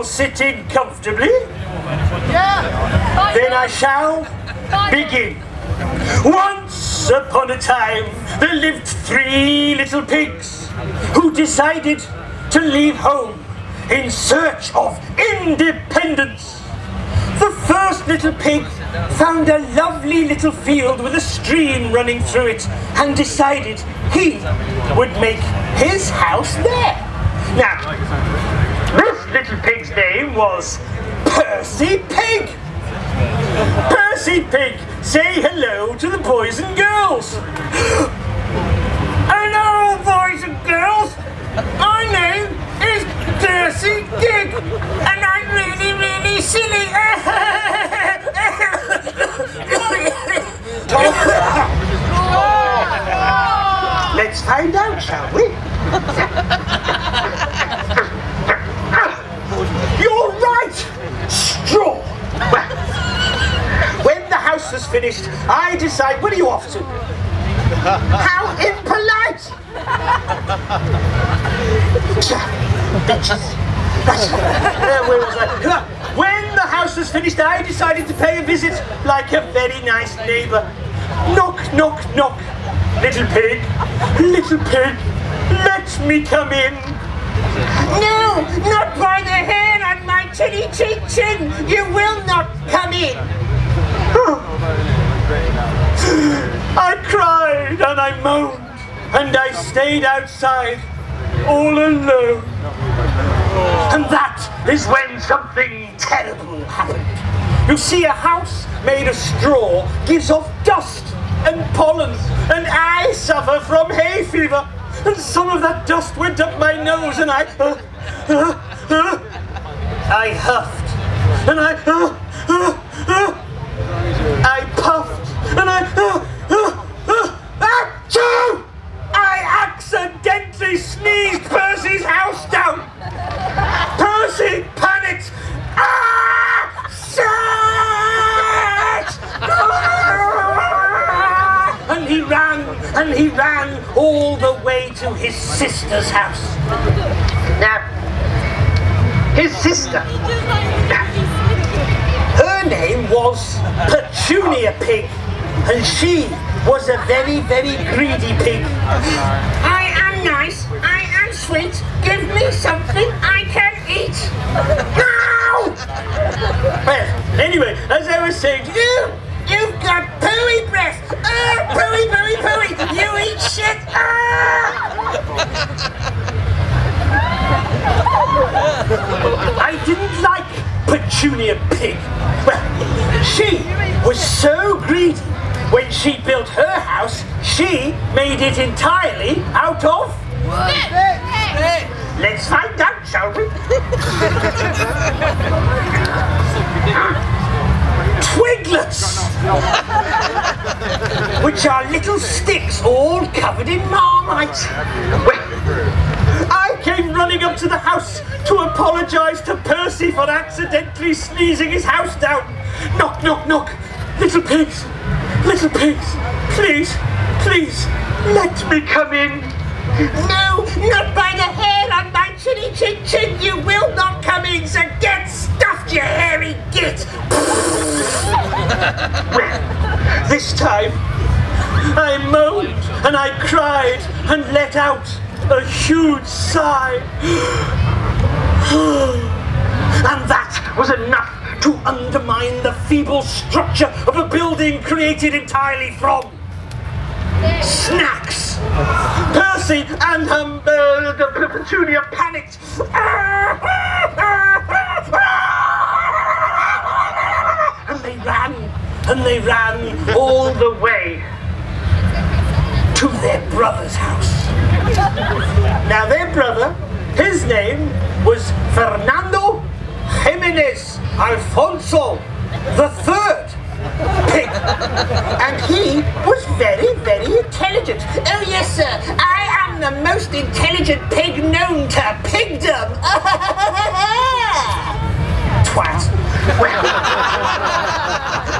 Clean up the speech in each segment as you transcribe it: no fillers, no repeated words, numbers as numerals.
all sitting comfortably? Then I shall begin. Once upon a time, there lived 3 little pigs who decided to leave home in search of independence. The first little pig found a lovely little field with a stream running through it and decided he would make his house there. Now, this little pig's name was Percy Pig. Percy Pig, say hello to the boys and girls. Hello, boys and girls. My name is Percy Pig, and I'm really, really silly. Let's find out, shall we? You're right! Straw! Well, when the house was finished, I decided... Where are you off to? How impolite! Bitches. Where was I? When the house was finished, I decided to pay a visit like a very nice neighbour. Knock, knock, knock. Little pig, let me come in. No, not by the hair on my chinny chin chin. You will not come in. I cried and I moaned and I stayed outside all alone. And that is when something terrible happened. You see, a house made of straw gives off dust and pollen, and I suffer from hay fever. And some of that dust went up my nose, and I huffed, and I puffed, and achoo! I accidentally sneezed Percy's house down. Percy panicked. And he ran all the way to his sister's house. Now, his sister, her name was Petunia Pig, and she was a very, very greedy pig. I am nice, I am sweet, give me something I can eat. No! Well, anyway, as I was saying, you've got pooey breath. Pooey, pooey, pooey. You eat shit. I didn't like Petunia Pig. Well, she was so greedy. When she built her house, she made it entirely out of... Let's find out, shall we? Twiglets, which are little sticks all covered in marmite. Well, I came running up to the house to apologise to Percy for accidentally sneezing his house down. Knock, knock, knock. Little pigs, please, please, let me come in. No, not by the hair on my chinny chin chin. You will not come in, so get stuffed, you hairy git. Well, this time, I moaned and I cried and let out a huge sigh. And that was enough to undermine the feeble structure of a building created entirely from snacks. Percy and Petunia panicked. And they ran all the way to their brother's house. Now their brother, his name was Fernando Jimenez Alfonso III Pig, and he was very, very intelligent. Oh yes, sir, I am the most intelligent pig known to pigdom. Twat. Well,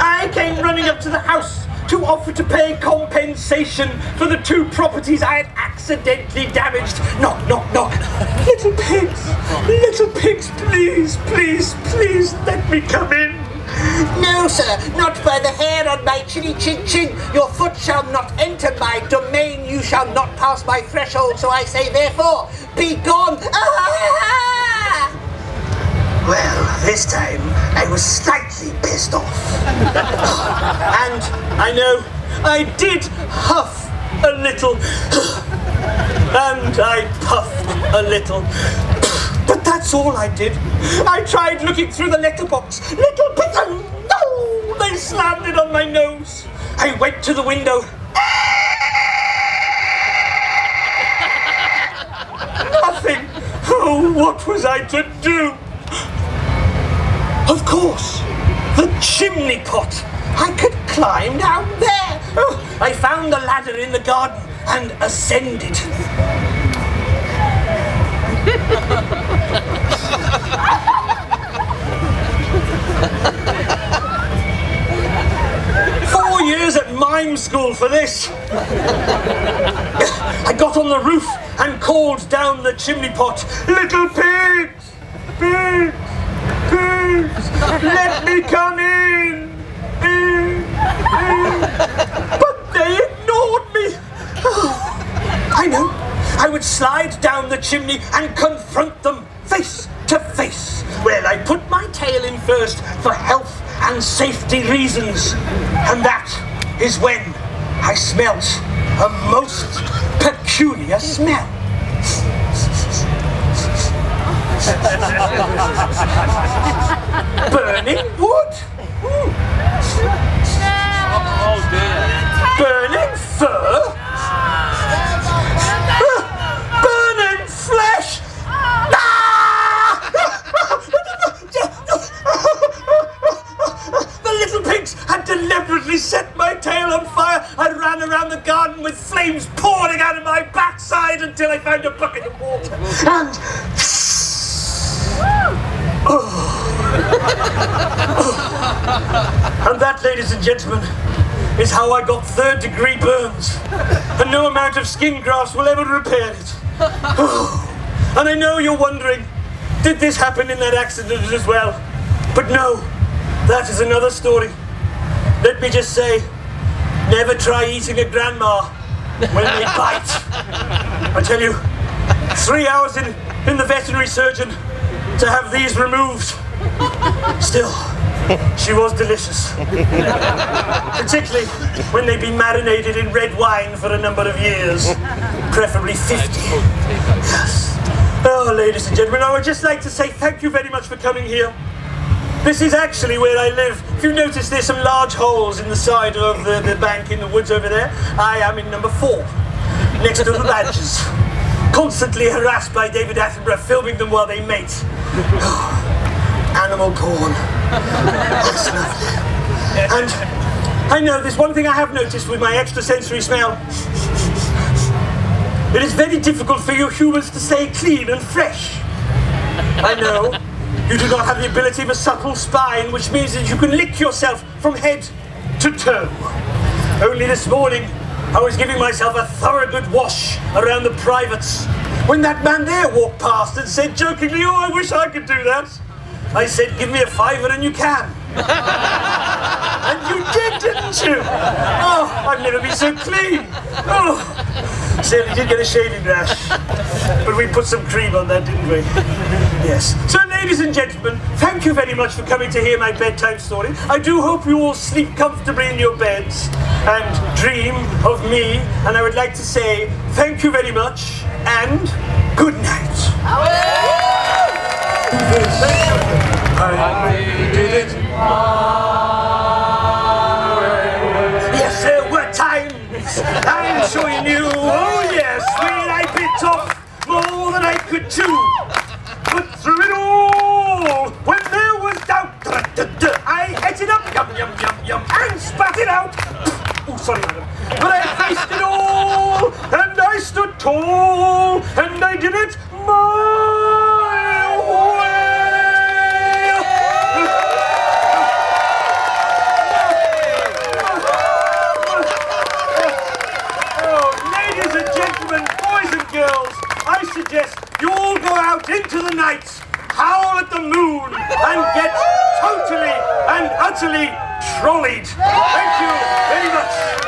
I came running up to the house to offer to pay compensation for the 2 properties I had accidentally damaged. Knock, knock, knock. Little pigs, please, please, please let me come in. No, sir, not by the hair on my chinny chin chin. Your foot shall not enter my domain. You shall not pass my threshold. So I say, therefore, be gone. Ah! Well, this time I was slightly pissed off. And I know I did huff a little. And I puffed a little. But that's all I did. I tried looking through the letterbox. Little pigs, no! They slammed it on my nose. I went to the window. Nothing. Oh, what was I to do? Of course, the chimney pot. I could climb down there. Oh, I found the ladder in the garden and ascended. 4 years at mime school for this. I got on the roof and called down the chimney pot, little pigs, pigs, pigs, let me come in. But they ignored me. I know. I would slide down the chimney and confront them face to face. Well, I put my tail in first for health and safety reasons. And that is when I smelt a most peculiar smell. Burning wood. Oh dear. Burning fur. Burning flesh. The little pigs had deliberately set my tail on fire. I ran around the garden with flames pouring out of my backside until I found a bucket of water. And and that, ladies and gentlemen, is how I got 3rd-degree burns. And no amount of skin grafts will ever repair it. And I know you're wondering, did this happen in that accident as well? But no, that is another story. Let me just say, never try eating a grandma when they bite. I tell you, 3 hours in the veterinary surgeon to have these removed. Still, she was delicious. Particularly when they've been marinated in red wine for a number of years. Preferably 50. Yes. Oh, ladies and gentlemen, I would just like to say thank you very much for coming here. This is actually where I live. If you notice, there's some large holes in the side of the bank in the woods over there. I am in number 4, next to the badgers. Constantly harassed by David Attenborough, filming them while they mate. Animal porn. That's lovely. And I know there's one thing I have noticed with my extrasensory smell. It is very difficult for you humans to stay clean and fresh. I know you do not have the ability of a supple spine, which means that you can lick yourself from head to toe. Only this morning, I was giving myself a thorough good wash around the privates when that man there walked past and said jokingly, "Oh, I wish I could do that." I said, "Give me a $5 and you can." And you did, didn't you? Oh, I've never been so clean. Oh, certainly did get a shaving rash. But we put some cream on that, didn't we? Yes. So, ladies and gentlemen, thank you very much for coming to hear my bedtime story. I do hope you all sleep comfortably in your beds and dream of me. And I would like to say thank you very much and good night. I did it yes, there were times I'm sure you knew. Oh yes, when I bit off more than I could chew. But through it all, when there was doubt, I ate it up, yum, yum, yum, yum, and spat it out. Oh, sorry, madam. But I faced it all, and I stood tall, and I did it my way. suggest you all go out into the night, howl at the moon, and get totally and utterly trolleyed. Thank you very much.